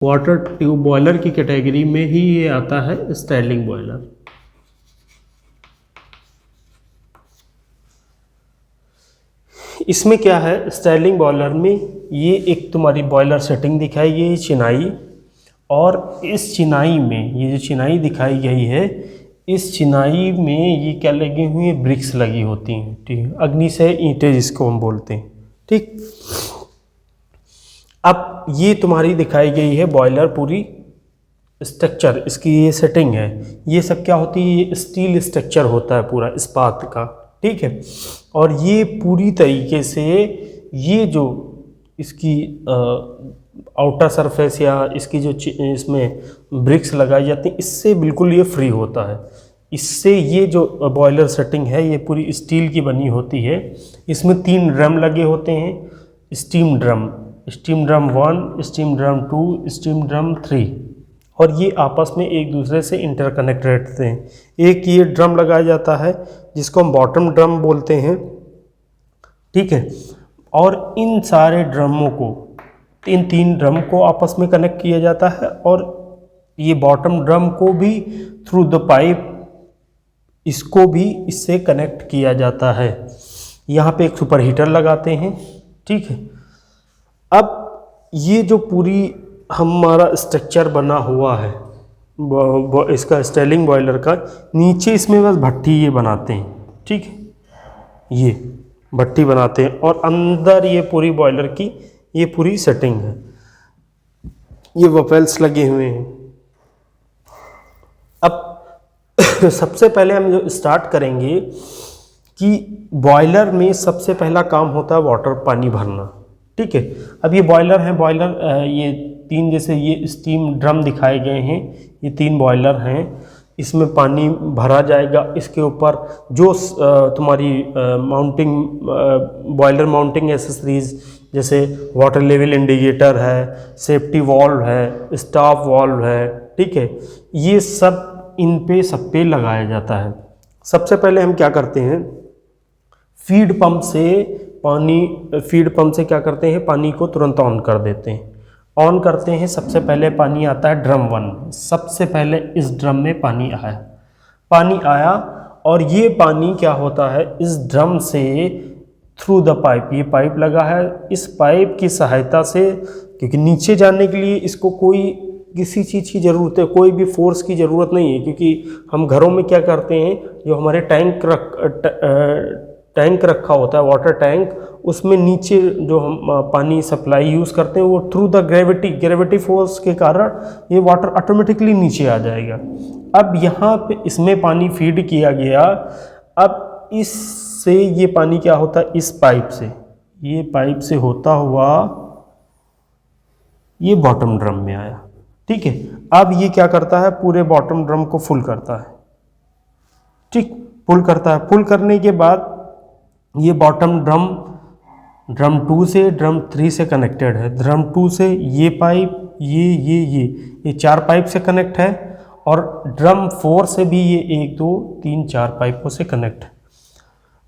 Water tube boiler की category में ही ये आता है स्टैंडिंग बॉयलर। इसमें क्या है, स्टैंडिंग बॉयलर में ये एक तुम्हारी बॉयलर सेटिंग दिखाई गई चिनाई, और इस चिनाई में ये जो चिनाई दिखाई गई है, इस चिनाई में ये क्या लगी हुई है, ब्रिक्स लगी होती हैं, ठीक है, अग्निशय ईंटें जिसको हम बोलते हैं, ठीक। अब ये तुम्हारी दिखाई गई है बॉयलर पूरी स्ट्रक्चर, इसकी ये सेटिंग है, ये सब क्या होती है, ये स्टील स्ट्रक्चर होता है पूरा इस्पात का, ठीक है। और ये पूरी तरीके से ये जो इसकी आउटर सरफेस या इसकी जो इसमें ब्रिक्स लगाई जाती हैं, इससे बिल्कुल ये फ्री होता है। इससे ये जो बॉयलर सेटिंग है ये पूरी स्टील की बनी होती है। इसमें 3 ड्रम लगे होते हैं, steam drum 1, steam drum 2, steam drum 3, और ये आपस में एक दूसरे से इंटरकनेक्ट रहते हैं। एक ये ड्रम लगाया जाता है जिसको हम बॉटम ड्रम बोलते हैं, ठीक है। और इन सारे ड्रमों को, इन 3 ड्रम को आपस में कनेक्ट किया जाता है, और ये बॉटम ड्रम को भी थ्रू द पाइप इसको भी इससे कनेक्ट किया जाता है। यहाँ पे एक सुपर हीटर लगाते हैं, ठीक है। अब ये जो पूरी हमारा स्ट्रक्चर बना हुआ है इसका स्टैंडिंग बॉयलर का, नीचे इसमें बस भट्टी ये बनाते हैं, ठीक है, ये भट्टी बनाते हैं, और अंदर ये पूरी बॉयलर की ये पूरी सेटिंग है, ये वफेल्स लगे हुए हैं। अब सबसे पहले हम जो स्टार्ट करेंगे कि बॉयलर में सबसे पहला काम होता है वाटर, पानी भरना, ठीक है। अब ये बॉयलर है, बॉयलर ये 3 जैसे ये स्टीम ड्रम दिखाए गए हैं, ये 3 बॉयलर हैं, इसमें पानी भरा जाएगा। इसके ऊपर जो तुम्हारी माउंटिंग बॉयलर माउंटिंग एसेसरीज जैसे वाटर लेवल इंडिकेटर है, सेफ्टी वॉल्व है, स्टॉप वॉल्व है, ठीक है, ये सब इन पे सब पे लगाया जाता है। सबसे पहले हम क्या करते हैं, फीड पंप से क्या करते हैं, पानी को तुरंत ऑन कर देते हैं। ऑन करते हैं, सबसे पहले पानी आता है ड्रम 1, सबसे पहले इस ड्रम में पानी आया, और ये पानी क्या होता है, इस ड्रम से थ्रू द पाइप, ये पाइप लगा है, इस पाइप की सहायता से, क्योंकि नीचे जाने के लिए इसको किसी चीज़ की ज़रूरत है, कोई भी फोर्स की ज़रूरत नहीं है, क्योंकि हम घरों में क्या करते हैं, जो हमारे टैंक रखा होता है, वाटर टैंक, उसमें नीचे जो हम पानी सप्लाई यूज़ करते हैं, वो थ्रू द ग्रेविटी फोर्स के कारण ये वाटर ऑटोमेटिकली नीचे आ जाएगा। अब यहाँ पे इसमें पानी फीड किया गया, अब इससे ये पानी क्या होता है, इस पाइप से, ये पाइप से होता हुआ ये बॉटम ड्रम में आया, ठीक है। अब ये क्या करता है, पूरे बॉटम ड्रम को फुल करता है, ठीक, फुल करता है। फुल करने के बाद ये बॉटम ड्रम 2 से ड्रम 3 से कनेक्टेड है। ड्रम 2 से ये पाइप, ये 4 पाइप से कनेक्ट है, और ड्रम 4 से भी ये 1 2 3 4 पाइपों से कनेक्ट है।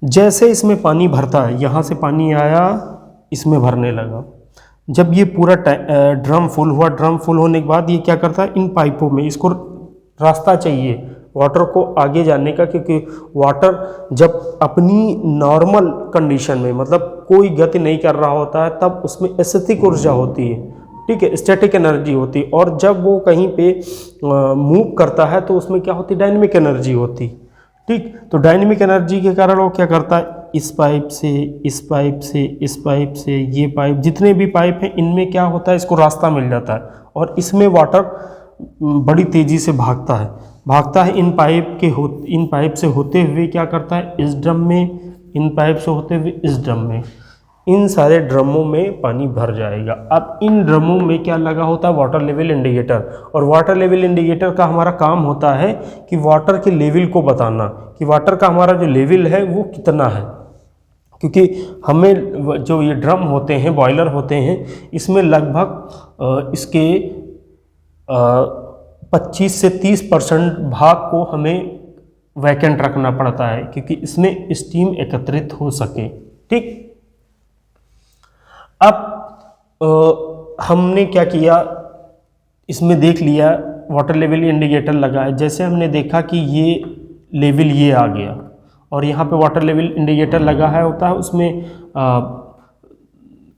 जैसे इसमें पानी भरता है, यहाँ से पानी आया, इसमें भरने लगा, जब ये पूरा ड्रम फुल हुआ, ड्रम फुल होने के बाद ये क्या करता है, इन पाइपों में इसको रास्ता चाहिए वाटर को आगे जाने का, क्योंकि वाटर जब अपनी नॉर्मल कंडीशन में, मतलब कोई गति नहीं कर रहा होता है, तब उसमें स्टैटिक ऊर्जा होती है, ठीक है, स्टैटिक एनर्जी होती है, और जब वो कहीं पे मूव करता है तो उसमें क्या होती है, डायनेमिक एनर्जी होती, ठीक। तो डायनेमिक एनर्जी के कारण वो क्या करता है, इस पाइप से, इस पाइप से, इस पाइप से, ये पाइप, जितने भी पाइप हैं इनमें क्या होता है, इसको रास्ता मिल जाता है, और इसमें वाटर बड़ी तेज़ी से भागता है इन पाइप से होते हुए क्या करता है, इस ड्रम में, इन पाइप से होते हुए इस ड्रम में, इन सारे ड्रमों में पानी भर जाएगा। अब इन ड्रमों में क्या लगा होता है, वाटर लेवल इंडिकेटर, और वाटर लेवल इंडिकेटर का हमारा काम होता है कि वाटर के लेवल को बताना, कि वाटर का हमारा जो लेवल है वो कितना है, क्योंकि हमें जो ये ड्रम होते हैं, बॉयलर होते हैं, इसमें लगभग इसके 25 से 30% भाग को हमें वैकेंट रखना पड़ता है, क्योंकि इसमें स्टीम एकत्रित हो सके, ठीक। अब हमने क्या किया, इसमें देख लिया वाटर लेवल इंडिकेटर लगा है, जैसे हमने देखा कि ये लेवल ये आ गया और यहाँ पे वाटर लेवल इंडिकेटर लगा है होता है,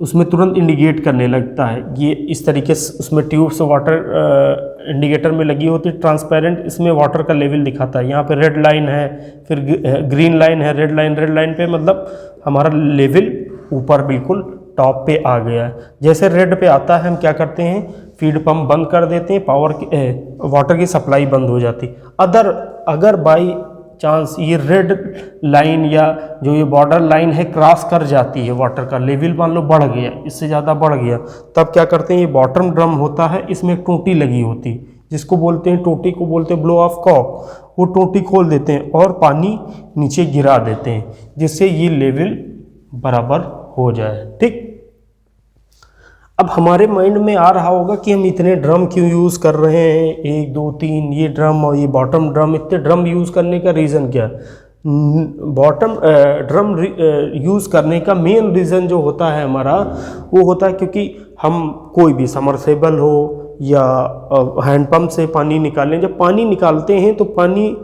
उसमें तुरंत इंडिकेट करने लगता है। ये इस तरीके से उसमें ट्यूब से वाटर इंडिकेटर में लगी होती है ट्रांसपेरेंट, इसमें वाटर का लेवल दिखाता है। यहाँ पे रेड लाइन है, फिर ग्रीन लाइन है, रेड लाइन पे मतलब हमारा लेवल ऊपर बिल्कुल टॉप पे आ गया है। जैसे रेड पे आता है हम क्या करते हैं, फीड पंप बंद कर देते हैं, वाटर की सप्लाई बंद हो जाती। अगर बाई चांस ये रेड लाइन या जो ये बॉर्डर लाइन है क्रॉस कर जाती है, वाटर का लेवल मान लो बढ़ गया, इससे ज़्यादा बढ़ गया, तब क्या करते हैं, ये बॉटम ड्रम होता है, इसमें एक टोटी लगी होती है जिसको बोलते हैं, टोटी को बोलते हैं ब्लो ऑफ कॉक। वो टोटी खोल देते हैं और पानी नीचे गिरा देते हैं जिससे ये लेवल बराबर हो जाए। ठीक, अब हमारे माइंड में आ रहा होगा कि हम इतने ड्रम क्यों यूज़ कर रहे हैं, 1 2 3 ये ड्रम और ये बॉटम ड्रम, इतने ड्रम यूज़ करने का रीज़न क्या? बॉटम ड्रम यूज़ करने का मेन रीज़न जो होता है हमारा, वो होता है क्योंकि हम कोई भी समरसेबल हो या हैंडपम्प से पानी निकालें, जब पानी निकालते हैं तो पानी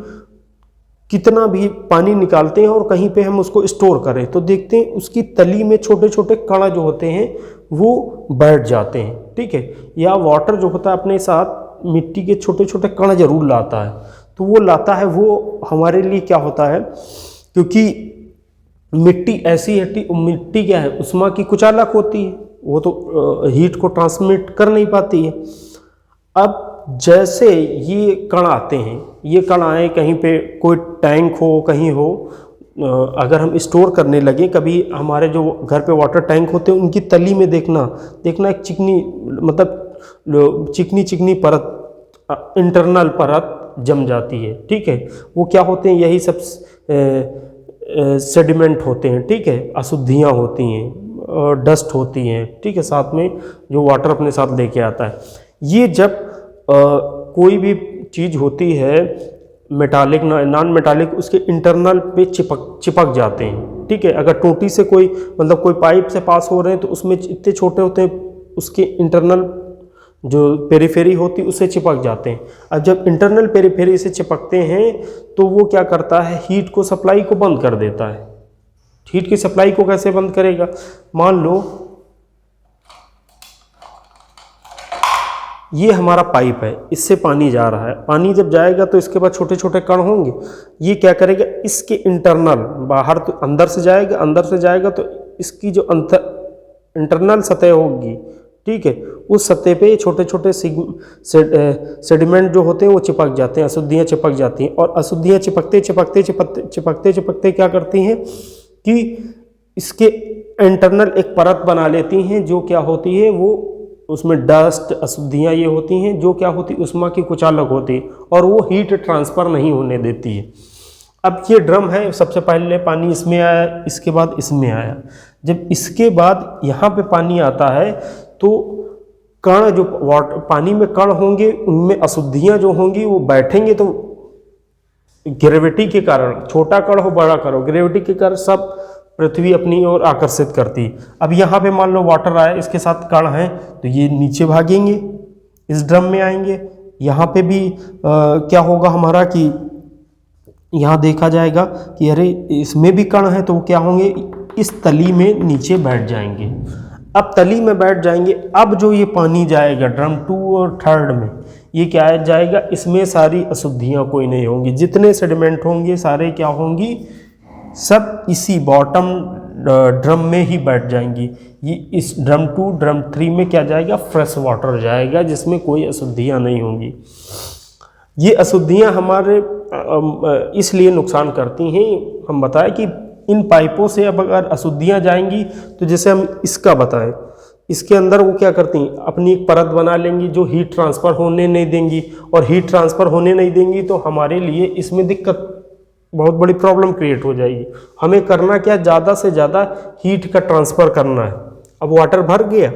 कितना भी पानी निकालते हैं और कहीं पे हम उसको स्टोर करें तो देखते हैं उसकी तली में छोटे छोटे कण जो होते हैं वो बैठ जाते हैं। ठीक है, या वाटर जो होता है अपने साथ मिट्टी के छोटे छोटे कण जरूर लाता है, तो वो लाता है, वो हमारे लिए क्या होता है, क्योंकि मिट्टी ऐसी है, मिट्टी क्या है, उष्मा की कुचालक होती है, वो तो हीट को ट्रांसमिट कर नहीं पाती है। अब जैसे ये कण आते हैं, ये कण आए कहीं पे, कोई टैंक हो कहीं हो, अगर हम स्टोर करने लगे, कभी हमारे जो घर पे वाटर टैंक होते हैं उनकी तली में देखना एक चिकनी, मतलब चिकनी परत, इंटरनल परत जम जाती है। ठीक है, वो क्या होते हैं, यही सब सेडिमेंट होते हैं। ठीक है, अशुद्धियाँ होती हैं, डस्ट होती हैं। ठीक है, साथ में जो वाटर अपने साथ लेके आता है। ये जब कोई भी चीज़ होती है मेटालिक नॉन मेटालिक, उसके इंटरनल पे चिपक जाते हैं। ठीक है, अगर टोटी से कोई मतलब कोई पाइप से पास हो रहे हैं तो उसमें इतने छोटे होते हैं, उसके इंटरनल जो पेरीफेरी होती है उससे चिपक जाते हैं। अब जब इंटरनल पेरीफेरी से चिपकते हैं तो वो क्या करता है, हीट को सप्लाई को बंद कर देता है। हीट की सप्लाई को कैसे बंद करेगा, मान लो ये हमारा पाइप है, इससे पानी जा रहा है, पानी जब जाएगा तो इसके बाद छोटे छोटे कण होंगे, ये क्या करेगा, इसके इंटरनल बाहर तो अंदर से जाएगा तो इसकी जो इंटरनल सतह होगी, ठीक है, उस सतह पे छोटे छोटे सेडिमेंट जो होते हैं वो चिपक जाते हैं, अशुद्धियाँ चिपक जाती हैं। और अशुद्धियाँ चिपकते क्या करती हैं कि इसके इंटरनल एक परत बना लेती हैं, जो क्या होती है, वो उसमें डस्ट अशुद्धियाँ ये होती हैं, जो क्या होती है, उष्मा की कुचालक होती है और वो हीट ट्रांसफ़र नहीं होने देती है। अब ये ड्रम है, सबसे पहले पानी इसमें आया, इसके बाद इसमें आया। जब इसके बाद यहाँ पे पानी आता है तो कण जो पानी में कण होंगे उनमें अशुद्धियाँ जो होंगी वो बैठेंगे, तो ग्रेविटी के कारण, छोटा कण हो बड़ा कण हो, ग्रेविटी के कारण सब पृथ्वी अपनी ओर आकर्षित करती है। अब यहाँ पे मान लो वाटर आया, इसके साथ कण हैं तो ये नीचे भागेंगे, इस ड्रम में आएंगे। यहाँ पे भी क्या होगा हमारा कि यहाँ देखा जाएगा कि अरे इसमें भी कण है, तो वो क्या होंगे, इस तली में नीचे बैठ जाएंगे। अब तली में बैठ जाएंगे, अब जो ये पानी जाएगा ड्रम 2 और 3 में, ये क्या जाएगा, इसमें सारी अशुद्धियाँ कोई नहीं होंगी, जितने सेडिमेंट होंगे सारे क्या होंगी, सब इसी बॉटम ड्रम में ही बैठ जाएंगी। ये इस ड्रम 2 ड्रम 3 में क्या जाएगा, फ्रेश वाटर जाएगा जिसमें कोई अशुद्धियाँ नहीं होंगी। ये अशुद्धियाँ हमारे इसलिए नुकसान करती हैं, हम बताएं कि इन पाइपों से अब अगर अशुद्धियाँ जाएंगी तो जैसे हम इसका बताएं, इसके अंदर वो क्या करती हैं, अपनी एक परत बना लेंगी जो हीट ट्रांसफ़र होने नहीं देंगी, और हीट ट्रांसफ़र होने नहीं देंगी तो हमारे लिए इसमें दिक्कत, बहुत बड़ी प्रॉब्लम क्रिएट हो जाएगी। हमें करना क्या, ज़्यादा से ज़्यादा हीट का ट्रांसफ़र करना है। अब वाटर भर गया,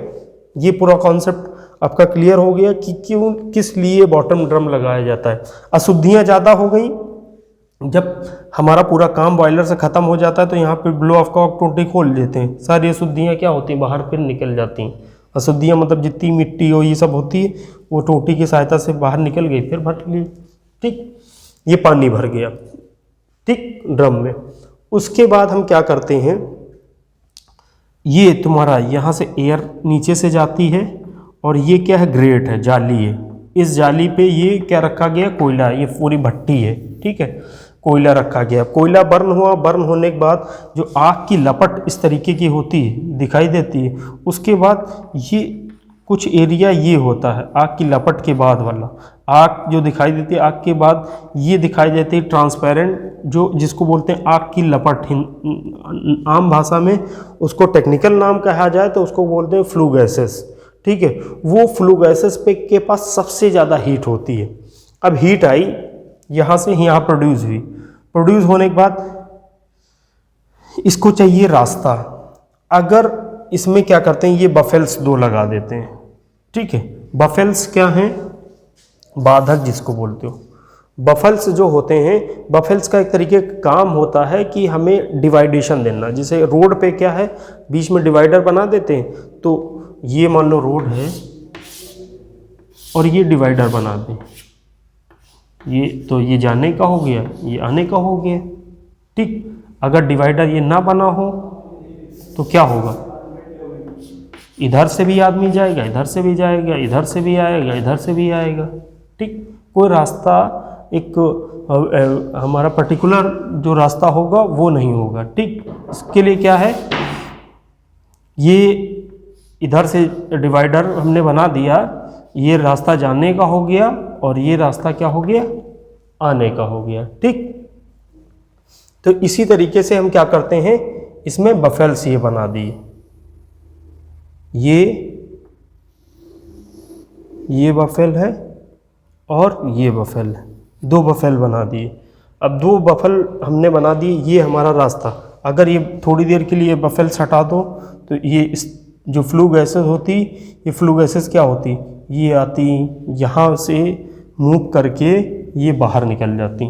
ये पूरा कॉन्सेप्ट आपका क्लियर हो गया कि क्यों, किस लिए बॉटम ड्रम लगाया जाता है। अशुद्धियाँ ज़्यादा हो गई, जब हमारा पूरा काम बॉयलर से ख़त्म हो जाता है तो यहाँ पे ब्लो ऑफ कॉक टोटी खोल देते हैं, सारी अशुद्धियाँ क्या होती हैं, बाहर फिर निकल जाती हैं। अशुद्धियाँ मतलब जितनी मिट्टी हो ये सब होती है वो टोटी की सहायता से बाहर निकल गई, फिर भर ली। ठीक, ये पानी भर गया, ठीक, ड्रम में। उसके बाद हम क्या करते हैं, ये तुम्हारा यहाँ से एयर नीचे से जाती है और ये क्या है, ग्रेट है, जाली है। इस जाली पे ये क्या रखा गया, कोयला, ये पूरी भट्टी है, ठीक है, कोयला रखा गया। कोयला बर्न हुआ, बर्न होने के बाद जो आग की लपट इस तरीके की होती है, दिखाई देती है। उसके बाद ये कुछ एरिया ये होता है आग की लपट के बाद वाला, आग जो दिखाई देती है, आग के बाद ये दिखाई देती है ट्रांसपेरेंट, जो जिसको बोलते हैं आग की लपट। आम भाषा में उसको टेक्निकल नाम कहा जाए तो उसको बोलते हैं फ्लू गैसेस, ठीक है। वो फ्लू गैसेस पे के पास सबसे ज़्यादा हीट होती है। अब हीट आई यहाँ से, यहाँ प्रोड्यूस हुई, प्रोड्यूस होने के बाद इसको चाहिए रास्ता। अगर इसमें क्या करते हैं, ये बफेल्स 2 लगा देते हैं, ठीक है। बफेल्स क्या हैं, बाधक जिसको बोलते हो। बफेल्स जो होते हैं, बफेल्स का एक तरीके का काम होता है कि हमें डिवाइडेशन देना। जैसे रोड पे क्या है, बीच में डिवाइडर बना देते हैं, तो ये मान लो रोड है और ये डिवाइडर बना दें, ये तो ये जाने का हो गया, ये आने का हो गया, ठीक। अगर डिवाइडर ये ना बना हो तो क्या होगा, इधर से भी आदमी जाएगा, इधर से भी जाएगा, इधर से भी आएगा, इधर से भी आएगा, ठीक। कोई रास्ता एक हमारा पर्टिकुलर जो रास्ता होगा वो नहीं होगा, ठीक। इसके लिए क्या है, ये इधर से डिवाइडर हमने बना दिया, ये रास्ता जाने का हो गया और ये रास्ता क्या हो गया, आने का हो गया, ठीक। तो इसी तरीके से हम क्या करते हैं, इसमें बफेल्स ये बना दिए, ये बफेल है और ये बफेल है, 2 बफेल बना दिए। अब 2 बफेल हमने बना दिए, ये हमारा रास्ता। अगर ये थोड़ी देर के लिए बफेल्स हटा दो तो ये जो फ्लू गैसेस होती, ये फ्लू गैसेस क्या होती, ये आती यहाँ से मूव करके ये बाहर निकल जाती,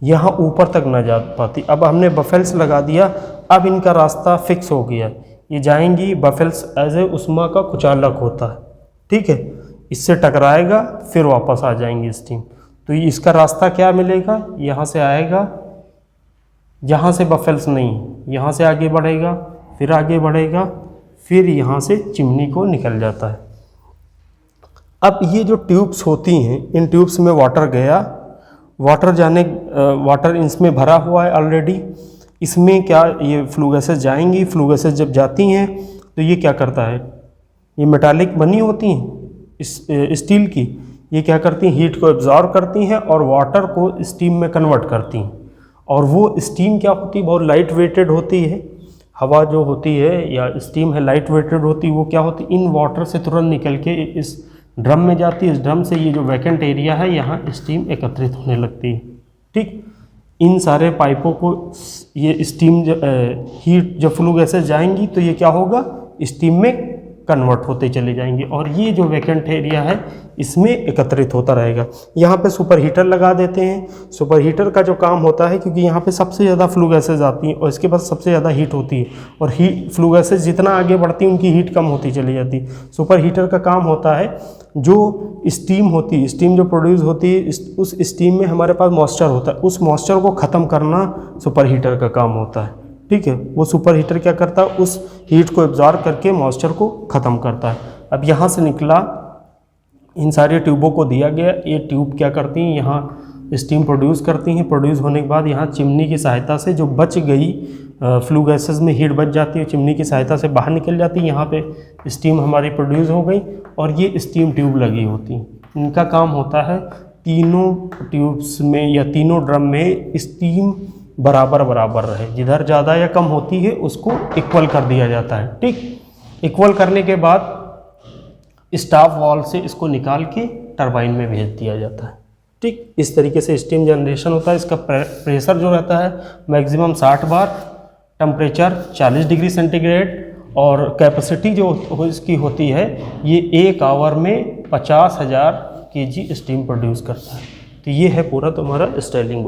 यहाँ ऊपर तक ना जा पाती। अब हमने बफेल्स लगा दिया, अब इनका रास्ता फिक्स हो गया, ये जाएंगी। बफेल्स एज ए उष्मा का कुचालक होता है, ठीक है, इससे टकराएगा फिर वापस आ जाएंगी स्टीम। तो इसका रास्ता क्या मिलेगा, यहाँ से आएगा, यहाँ से बफेल्स नहीं, यहाँ से आगे बढ़ेगा, फिर आगे बढ़ेगा, फिर यहाँ से चिमनी को निकल जाता है। अब ये जो ट्यूब्स होती हैं, इन ट्यूब्स में वाटर गया, वाटर इसमें भरा हुआ है ऑलरेडी। इसमें क्या ये फ्लू गैसेस जाएंगी, फ्लू गैसेस जब जाती हैं तो ये क्या करता है, ये मेटालिक बनी होती हैं स्टील की, ये क्या करती हैं, हीट को एब्जॉर्ब करती हैं और वाटर को स्टीम में कन्वर्ट करती हैं। और वो स्टीम क्या होती है, बहुत लाइट वेटेड होती है। हवा जो होती है या स्टीम है लाइट वेटेड होती है, वो क्या होती है, इन वाटर से तुरंत निकल के इस ड्रम में जाती है। इस ड्रम से ये जो वैकेंट एरिया है, यहाँ स्टीम एकत्रित होने लगती है, ठीक। इन सारे पाइपों को ये स्टीम हीट जब फ्लू गैसेस जाएंगी तो ये क्या होगा, स्टीम में कन्वर्ट होते चले जाएंगे और ये जो वैकेंट एरिया है इसमें एकत्रित होता रहेगा। यहाँ पे सुपर हीटर लगा देते हैं। सुपर हीटर का जो काम होता है, क्योंकि यहाँ पे सबसे ज़्यादा फ्लू गैसेज आती हैं और इसके पास सबसे ज़्यादा हीट होती है, और फ्लू गैसेज जितना आगे बढ़ती है उनकी हीट कम होती चली जाती है। सुपर हीटर का काम होता है, जो स्टीम होती है, स्टीम जो प्रोड्यूस होती है, उस स्टीम में हमारे पास मॉइस्चर होता है, उस मॉइस्चर को ख़त्म करना सुपर हीटर का काम होता है, ठीक है। वो सुपर हीटर क्या करता है, उस हीट को एब्जॉर्ब करके मॉइस्चर को ख़त्म करता है। अब यहाँ से निकला, इन सारे ट्यूबों को दिया गया, ये ट्यूब क्या करती हैं, यहाँ स्टीम प्रोड्यूस करती हैं। प्रोड्यूस होने के बाद यहाँ चिमनी की सहायता से जो बच गई फ्लू गैसेस में हीट बच जाती है, चिमनी की सहायता से बाहर निकल जाती है। यहाँ पे स्टीम हमारी प्रोड्यूस हो गई और ये स्टीम ट्यूब लगी होती हैं। इनका काम होता है तीनों ट्यूब्स में या तीनों ड्रम में स्टीम बराबर बराबर रहे, जिधर ज़्यादा या कम होती है उसको इक्वल कर दिया जाता है, ठीक। इक्वल करने के बाद स्टाफ वाल्व से इसको निकाल के टरबाइन में भेज दिया जाता है, ठीक। इस तरीके से स्टीम जनरेशन होता है। इसका प्रेशर जो रहता है मैक्सिमम 60 बार, टेम्परेचर 40 डिग्री सेंटीग्रेड, और कैपेसिटी जो इसकी होती है ये 1 आवर में 50,000 kg स्टीम प्रोड्यूस करता है। तो ये है पूरा तुम्हारा स्टाइलिंग।